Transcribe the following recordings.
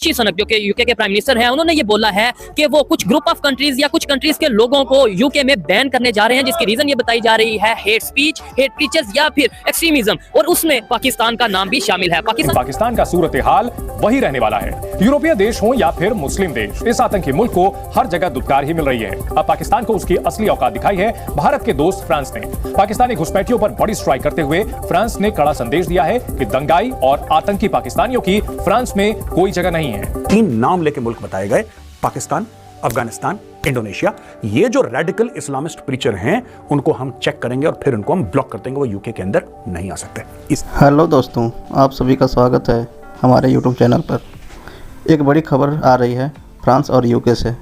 ऋषि सुनक जो कि यूके के प्राइम मिनिस्टर हैं, उन्होंने ये बोला है कि वो कुछ ग्रुप ऑफ कंट्रीज या कुछ कंट्रीज के लोगों को यूके में बैन करने जा रहे हैं, जिसकी रीजन ये बताई जा रही है हेट स्पीच, हेट प्रीचर्स या फिर एक्सट्रीमिज्म, और उसमें पाकिस्तान का नाम भी शामिल है। पाकिस्तान का सूरत हाल वही रहने वाला है। यूरोपीय देश हो या फिर मुस्लिम देश, इस आतंकी मुल्क को हर जगह दुत्कार ही मिल रही है। अब पाकिस्तान को उसकी असली औकात दिखाई है भारत के दोस्त फ्रांस ने। पाकिस्तानी घुसपैठियों पर बड़ी स्ट्राइक करते हुए फ्रांस ने कड़ा संदेश दिया है कि दंगाई और आतंकी पाकिस्तानियों की फ्रांस में कोई जगह नहीं है। 3 नाम लेके मुल्क बताए गए, पाकिस्तान, अफगानिस्तान, इंडोनेशिया। ये जो रेडिकल इस्लामिस्ट प्रीचर हैं उनको हम चेक करेंगे और फिर उनको हम ब्लॉक कर देंगे, वो यूके के अंदर नहीं आ सकते। हेलो दोस्तों, आप सभी का स्वागत है हमारे यूट्यूब चैनल पर। एक बड़ी खबर आ रही है फ्रांस और यूके से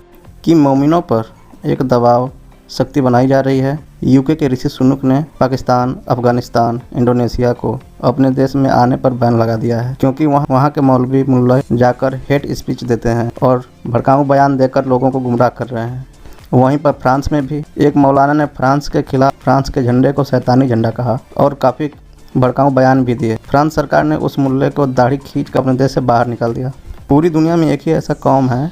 कि मोमिनों पर एक दबाव शक्ति बनाई जा रही है। यूके के ऋषि सुनक ने पाकिस्तान, अफगानिस्तान, इंडोनेशिया को अपने देश में आने पर बैन लगा दिया है, क्योंकि वहाँ के मौलवी मुल्ला जाकर हेट स्पीच देते हैं और भड़काऊ बयान देकर लोगों को गुमराह कर रहे हैं। वहीं पर फ्रांस में भी एक मौलाना ने फ्रांस के खिलाफ फ्रांस के झंडे को शैतानी झंडा कहा और काफ़ी भड़काऊ बयान भी दिए। फ्रांस सरकार ने उस मुल्ले को दाढ़ी खींच कर अपने देश से बाहर निकाल दिया। पूरी दुनिया में एक ही ऐसा कौम है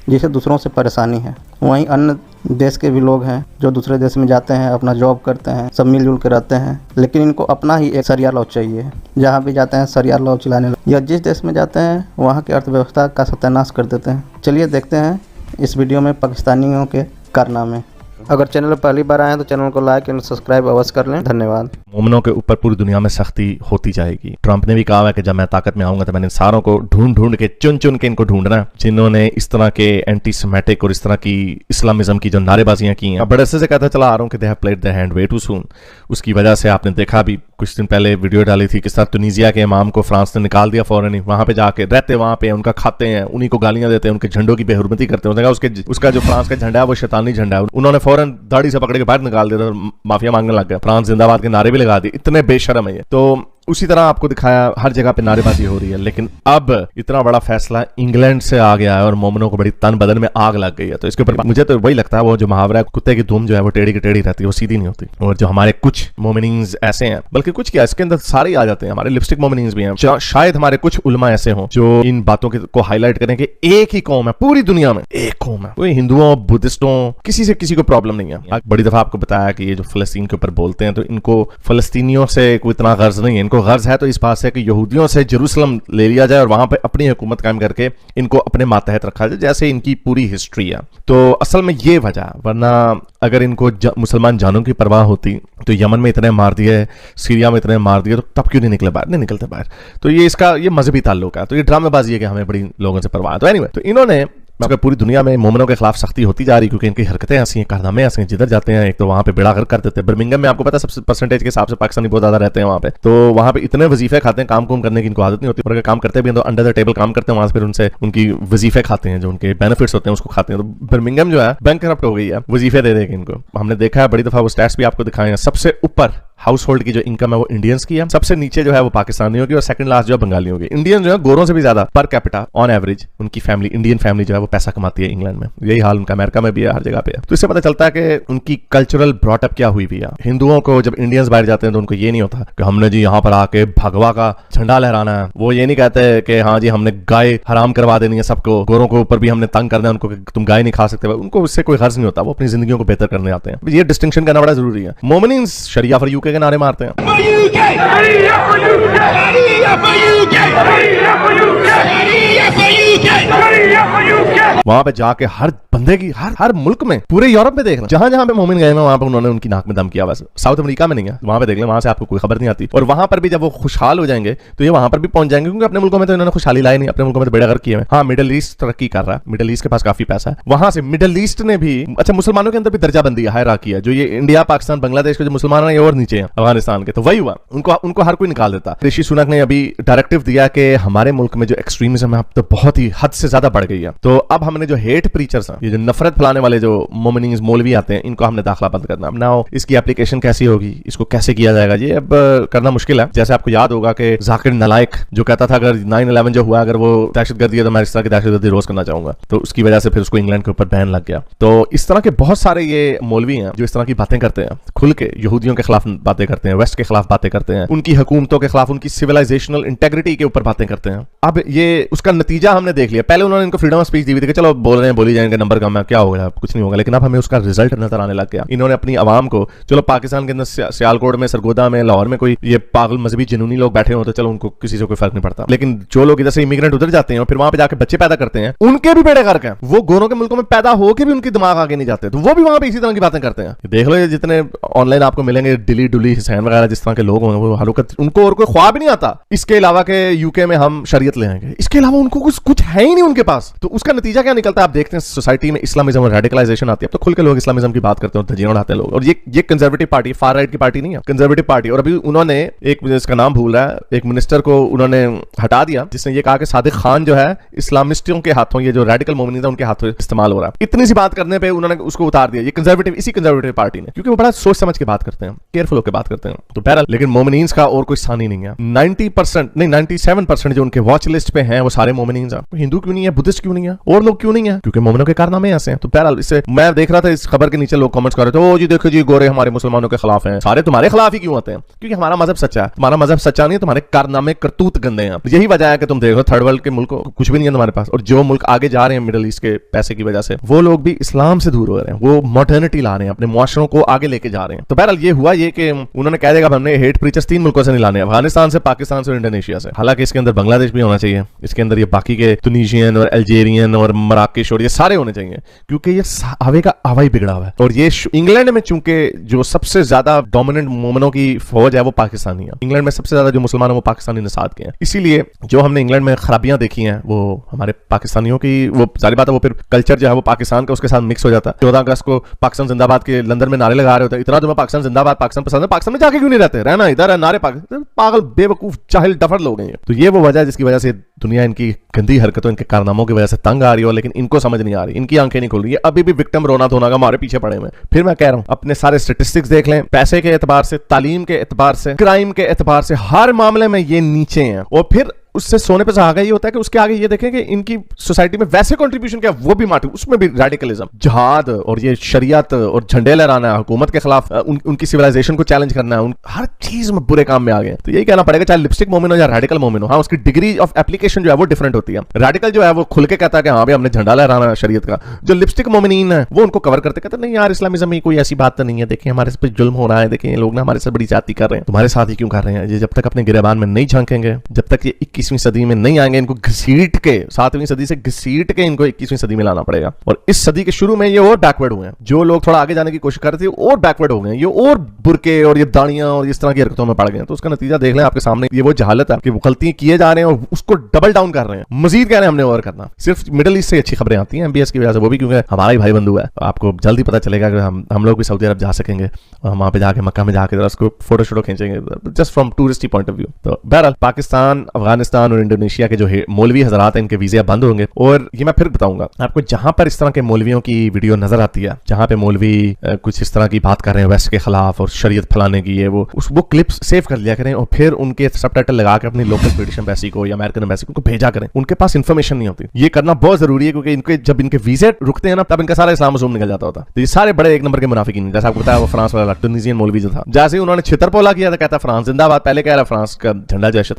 जिसे दूसरों से परेशानी है। वहीं अन्य देश के भी लोग हैं जो दूसरे देश में जाते हैं, अपना जॉब करते हैं, सब मिलजुल कर रहते हैं, लेकिन इनको अपना ही एक सरिया लॉ चाहिए। जहाँ भी जाते हैं सरिया लॉ चलाने या जिस देश में जाते हैं वहाँ की अर्थव्यवस्था का सत्यानाश कर देते हैं। चलिए देखते हैं इस वीडियो में पाकिस्तानियों के कारनामे। अगर चैनल पर पहली बार आए हैं तो चैनल को लाइक एंड सब्सक्राइब अवश्य कर लें। धन्यवाद। मोमिनों के ऊपर पूरी दुनिया में सख्ती होती जाएगी। ट्रंप ने भी कहा है कि जब मैं ताकत में आऊंगा तो मैंने सारों को ढूंढ के चुन के इनको ढूंढना है जिन्होंने इस तरह के एंटी सेमेटिक और इस तरह की इस्लामिज्म की जो नारेबाजियां की हैं। बड़े से कहता चला आ रहा हूँ कि they have played their hand way too soon. उसकी वजह से आपने देखा भी कुछ दिन पहले वीडियो डाली थी किस तरह तुनीजिया के इमाम को फ्रांस ने निकाल दिया फौरन ही। वहां पे जाके रहते, वहां पे उनका खाते हैं, उन्हीं को गालियां देते हैं, उनके झंडों की बेहुरमती करते हैं। उसका जो फ्रांस का झंडा है वो शैतानी झंडा है। उन्होंने फौरन दाढ़ी से पकड़ के बाहर निकाल दिया और माफिया मांगने लग गया। फ्रांस जिंदाबाद के नारे भी लगा दिए। इतने बेशर्म है ये। तो उसी तरह आपको दिखाया हर जगह पे नारेबाजी हो रही है। लेकिन अब इतना बड़ा फैसला इंग्लैंड से आ गया है और मोमिनों को बड़ी तन बदन में आग लग गई है। तो इसके ऊपर मुझे तो वही लगता है वो जो मुहावरा है कुत्ते की दुम जो है वो टेढ़ी की टेढ़ी रहती है, वो सीधी नहीं होती। और जो हमारे कुछ मोमिनीज ऐसे हैं, बल्कि कुछ क्या इसके अंदर सारे आ जाते हैं, हमारे लिपस्टिक मोमिनीज भी हैं। शायद हमारे कुछ उलमा ऐसे हों जो इन बातों को हाईलाइट करें कि एक ही कौम है पूरी दुनिया में, एक कौम है। कोई हिंदुओं, बुद्धिस्टों, किसी से किसी को प्रॉब्लम नहीं है। बड़ी दफा आपको बताया कि ये जो फलस्तीन के ऊपर बोलते हैं तो इनको फलस्तीनियों से कोई इतना गर्ज नहीं है। इनको गर्ज है तो इस बात से कि यहूदियों से जेरूसलम ले लिया जाए और वहां पे अपनी हुकूमत कायम करके इनको अपने मातहत रखा जाए, जैसे इनकी पूरी हिस्ट्री है। तो असल में ये वजह, वरना अगर इनको मुसलमान जानों की परवाह होती तो यमन में इतने मार दिए, सीरिया में इतने मार दिए, तो तब क्यों नहीं निकले बाहर? नहीं निकलते बाहर। तो ये इसका ये मजहबी ताल्लुक है। तो ये ड्रामेबाजी है कि हमें बड़ी लोगों से परवाह है। तो एनीवे, तो इन्होंने मगर पूरी दुनिया में मोमिनों के खिलाफ सख्ती होती जा रही, क्योंकि इनकी हरकतें ऐसी हैं, कारनामे ऐसे हैं। जिधर जाते हैं एक तो वहां पे बेड़ा गर्क कर देते हैं। बर्मिंघम में आपको पता है सबसे परसेंटेज के हिसाब से पाकिस्तानी बहुत ज्यादा रहते हैं वहां पे। तो वहां पे इतने वजीफे खाते हैं, काम करने की इनको आदत नहीं होती। और अगर काम करते भी हैं तो अंडर द टेबल काम करते हैं, वहां से फिर उनसे उनकी वजीफे खाते हैं, जो उनके बेनिफिट्स होते हैं उसको खाते हैं। तो बर्मिंघम जो है बैंक करप्ट हो गई है वजीफे दे देगी इनको। हमने देखा है बड़ी दफा, वो स्टैट्स भी आपको दिखाए हैं। सबसे ऊपर हाउस होल्ड की जो इनकम है वो इंडियंस की है, सबसे नीचे जो है वो पाकिस्तानियों की, और सेकंड लास्ट जो है बंगालियों की। इंडियन जो है गोरों से भी ज्यादा पर कैपिटा ऑन एवरेज उनकी फैमिली, इंडियन फैमिली जो है वो पैसा कमाती है इंग्लैंड में। यही हाल उनका अमेरिका में भी है, हर जगह पे है। तो इससे पता चलता है कि उनकी कल्चरल ब्रॉटअप क्या हुई भी है। हिंदुओं को जब इंडियंस बाहर जाते हैं तो उनको ये नहीं होता कि हमने जी यहाँ पर आके भगवा का झंडा लहराना है। वो ये नहीं कहते कि हाँ जी हमने गाय हराम करवा देनी है सबको, गोरों के ऊपर भी हमने तंग करना है उनको, तुम गाय नहीं खा सकते। उनको इससे कोई गर्ज नहीं होता, वो अपनी जिंदगियों को बेहतर करने आते हैं। ये डिस्टिंक्शन करना बड़ा जरूरी है। मोमिनीन शरिया फॉर यूके के नारे मारते हैं। वहां पे जाके हर बंदे की हर मुल्क में, पूरे यूरोप में देख लें, जहां जहां पे मोमिन गए वहां पे उन्होंने उनकी नाक में दम किया। बस साउथ अमेरिका में नहीं है, वहां पे देख लें, वहां से आपको कोई खबर नहीं आती। और वहां पर भी जब वो खुशहाल हो जाएंगे तो ये वहां पर भी पहुंच जाएंगे, क्योंकि अपने मुल्कों में तो इन्होंने खुशहाली लाई नहीं, अपने मुल्कों में तो बेड़ा गर्क किए हैं। हाँ, मिडिल ईस्ट तरक्की कर रहा है, मिडिल ईस्ट के पास काफी पैसा है। वहां से मिडिल ईस्ट ने भी, अच्छा मुसलमानों के अंदर भी दर्जाबंदी है, हायरार्की है। जो ये इंडिया, पाकिस्तान, बांग्लादेश के जो मुसलमान है ये और नीचे हैं अफगानिस्तान के। तो वही हुआ, उनको हर कोई निकाल देता। ऋषि सुनक ने अभी डायरेक्टिव दिया कि हमारे मुल्क में जो एक्सट्रीमिज्म है अब तो बहुत ही हद से ज्यादा बढ़ गई है। तो अब हमें हमने जो हेट प्रीचर्स हैं, ये जो नफरत फैलाने वाले जो मोमिनीज मौलवी आते हैं, इनको हमने दाखिला बंद करना। अब नाउ इसकी एप्लीकेशन कैसी होगी, इसको कैसे किया जाएगा, ये अब करना मुश्किल है। जैसे आपको याद होगा कि जाकिर नालायक जो कहता था अगर 9/11 जो हुआ अगर वो दहशतगर्दी है तो मैं इस तरह की दहशतगर्दी रोज करना चाहूंगा, तो उसकी वजह से फिर उसको इंग्लैंड के ऊपर बैन लग गया। तो इस तरह के बहुत सारे ये मौलवी हैं जो इस तरह की बातें करते हैं, खुल के यहूदियों के खिलाफ बातें करते हैं, वेस्ट के खिलाफ बातें करते हैं, उनकी हुकूमतों के खिलाफ, उनकी सिविलाइजेशनल इंटेग्रिटी के ऊपर बातें करते हैं। अब ये उसका नतीजा हमने देख लिया। पहले उन्होंने इनको फ्रीडम ऑफ स्पीच दी हुई थी कि चलो बोल रहे हैं, बोली जाएंगे, नंबर कम है, क्या होगा, कुछ नहीं होगा। लेकिन अब हमें उसका रिजल्ट नजर आने लग गया। इन्होंने अपनी आवाम को, चलो पाकिस्तान के अंदर सियालकोट में, सरगोदा में, लाहौर में कोई ये पागल मजहबी जिनूनी लोग बैठे हो तो चलो उनको किसी से कोई फर्क नहीं पड़ता, लेकिन जो लोग इधर से इमिग्रेंट उधर जाते हैं और फिर वहां पे जाके बच्चे पैदा करते हैं, उनके भी बेड़े गर्क हैं। वो गोरों के मुल्कों में पैदा होकर भी उनकी दिमाग आगे नहीं जाते, तो वो भी वहां पे इसी तरह की बातें करते हैं। देख लो ये जितने ऑनलाइन आपको मिलेंगे डिली डुली हुसैन वगैरह जिस तरह के लोग होंगे, वो हरकत उनको और कोई ख्वाब नहीं आता इसके अलावा के यूके में हम शरीयत ले आएंगे, इसके अलावा उनको कुछ है ही नहीं उनके पास। तो उसका नतीजा क्या निकलता है, आप देखते हैं सोसाइटी में इस्लामिज्म और रेडिकलाइजेशन आती है। अब तो खुल के लोग इस्लामिज्म की बात करते हैं और धज्जियां उड़ाते हैं लोग। और ये कंजर्वेटिव पार्टी, फार राइट की पार्टी नहीं है, कंजर्वेटिव पार्टी। और अभी उन्होंने एक, इसका नाम भूल रहा है, एक मिनिस्टर को उन्होंने हटा दिया जिसने ये कहा कि सादिक खान जो है इस्लामिस्टों के हाथों, ये जो रेडिकल मोमिनीज है उनके हाथों इस्तेमाल हो रहा है। इतनी सी बात करने पे उन्होंने उसको उतार दिया, ये कंजर्वेटिव, इसी कंजर्वेटिव पार्टी ने, क्योंकि वो बड़ा सोच समझ के बात करते हैं, केयरफुल होकर बात करते हैं। तो बहरहाल, लेकिन मोमिनीज का और कोई सानी नहीं है। 90% नहीं 97% जो उनके वॉच लिस्ट पे हैं वो सारे मोमिनीज हैं। हिंदू क्यों नहीं है, बुद्धिस्ट क्यों नहीं है, और लोग क्यों नहीं है, क्योंकि मोमिनों के कारनामे ऐसे हैं। तो बहरहाल, इससे मैं देख रहा था इस खबर के नीचे लोग कमेंट्स कर रहे थे, ओ जी देखो जी गोरे हमारे मुसलमानों के खिलाफ हैं, सारे तुम्हारे खिलाफ ही क्यों आते हैं, क्योंकि हमारा मजहब सच्चा है। तुम्हारा मजहब सच्चा नहीं है, तुम्हारे कारनामे करतूत गंदे हैं। यही वजह है कि तुम देखो थर्ड वर्ल्ड के मुल्क कुछ भी नहीं है तुम्हारे पास, और जो मुल्क आगे जा रहे हैं मिडिल ईस्ट के पैसे की वजह से, वो लोग भी इस्लाम से दूर हो रहे हैं, वो मॉडर्निटी ला रहे हैं, अपने मुआशरों को आगे लेके जा रहे हैं। तो बहरहाल ये हुआ ये कि उन्होंने कह देगा हमने हेट प्रीचर्स 3 मुल्कों से नहीं लाने, अफगानिस्तान से, पाकिस्तान से और इंडोनेशिया से। हालांकि इसके अंदर बांग्लादेश भी होना चाहिए, इसके अंदर ये बाकी के तुनीशियन और अल्जेरियन और मराकेश और ये सारे होने चाहिए, क्योंकि ये हवे का हवा ही बिगड़ा हुआ है। और ये इंग्लैंड में चूंकि जो सबसे ज्यादा डोमिनेंट मोमिनों की फौज है वो पाकिस्तानी है, इंग्लैंड में सबसे ज्यादा जो मुसलमान है वो पाकिस्तानी नसाद के हैं, इसीलिए जो हमने इंग्लैंड में खराबियां देखी हैं वो हमारे पाकिस्तानियों की, वो जारी बात है, वो फिर कल्चर जो है वो पाकिस्तान का उसके साथ मिक्स हो जाता है। 14 अगस्त को पाकिस्तान जिंदाबाद के लंदन में नारे लगा रहे होते हैं, इतना तुम्हें पाकिस्तान जिंदाबाद, पाकिस्तान पसंद है, पाकिस्तान में जाके क्यों नहीं रहते, रहना इधर है, नारे पाकिस्तान, पागल बेवकूफ जाहिल डफर लोग हैं। तो ये वो वजह है जिसकी वजह से दुनिया इनकी गंदी हरकतों, इनके कारनामों की वजह से तंग आ रही हो, लेकिन इनको समझ नहीं आ रही, इनकी आंखें नहीं खुल रही है, अभी भी विक्टिम रोना धोना का हमारे पीछे पड़े हुए। फिर मैं कह रहा हूं अपने सारे स्टैटिस्टिक्स देख लें, पैसे के एतबार से, तालीम के एतबार से, क्राइम के एतबार से, हर मामले में ये नीचे हैं। और फिर उससे सोने पे सुहागा ये होता है कि उसके आगे ये देखें कि इनकी सोसाइटी में वैसे कंट्रीब्यूशन क्या, वो भी माटी, उसमें भी रेडिकलिज्म, जिहाद और ये शरीयत और झंडे लहराना है, हुकूमत के खिलाफ उनकी सिविलाइजेशन को चैलेंज करना है, हर चीज में बुरे काम में आ गए। तो यही कहना पड़ेगा, चाहे लिपस्टिक मोमिन हो या रेडिकल मोमिन हो, हाँ उसकी डिग्री ऑफ एप्लीकेशन जो है वो डिफरेंट होती है। रेडिकल जो है वो खुल के कहता है कि हाँ भाई हमने झंडा लहराना है शरीयत का, जो लिपस्टिक मोमिनीन है वो उनको कवर करते कहते नहीं यार इस्लामिज्म में कोई ऐसी बात तो नहीं है, देखिए हमारे पे जुल्म हो रहा है, देखिए लोग ना हमारे से बड़ी जाति कर रहे हैं, तुम्हारे साथ ही क्यों कर रहे हैं। ये जब तक अपने गिरेबान में नहीं झांकेंगे, जब तक ये 21वीं सदी में नहीं आएंगे, इनको घसीट के 7वीं सदी से घसीट के इनको 21वीं सदी में लाना पड़ेगा। और इस सदी के शुरू में ये और बैकवर्ड हुए हैं, जो लोग थोड़ा आगे जाने की कोशिश कर रहे थे और बैकवर्ड हो गए, ये और बुरके और ये दाड़ियां और इस तरह की हरकतों में पड़ गए। तो उसका नतीजा देख लें आपके सामने, ये वो जहालत है कि वो गलतियां किए जा रहे हैं और उसको डबल डाउन कर रहे हैं, मजीद कह रहे हैं हमने और करना। सिर्फ मिडिल ईस्ट से अच्छी खबरें आती हैं एमबीएस की वजह से, वो भी क्योंकि हमारा ही भाई बंधु है। आपको जल्दी पता चलेगा कि हम लोग भी सऊदी अरब जा सकेंगे और हम वहां पे जाके मक्का में जाके उसको फोटो शोटो खींचेंगे just from touristy point of view. तो बहरहाल पाकिस्तान, अफगानिस्तान और इंडोनेशिया के जो मौलवी हजरात हैं इनके वीजे बंद होंगे। और ये मैं फिर बताऊंगा आपको, जहां पर इस तरह के मौलवियों की वीडियो नजर आती है, जहां पे मौलवी कुछ इस तरह की बात कर रहे हैं वेस्ट के खिलाफ और शरीयत फैलाने की, ये वो क्लिप्स सेव कर लिया करें और फिर उनके सबटाइटल लगा के अपनी लोकल ब्रिटिश एम्बेसी को या अमेरिकन एम्बेसी को भेजा करें। उनके पास इंफॉर्मेशन नहीं होती, ये करना बहुत जरूरी है क्योंकि इनके जब इनके वीजे रुकते हैं ना तब इनका सारा इस्लाम मजूम निकल जाता होता। तो ये सारे बड़े एक नंबर के मुनाफिकीन, जैसा आपको बताया वो फ्रांस वाला टूनिसियन मौलवी जो था, जैसे उन्होंने छितर पोला किया था, कहता फ्रांस जिंदाबाद, पहले कह रहा फ्रांस का झंडा जैसे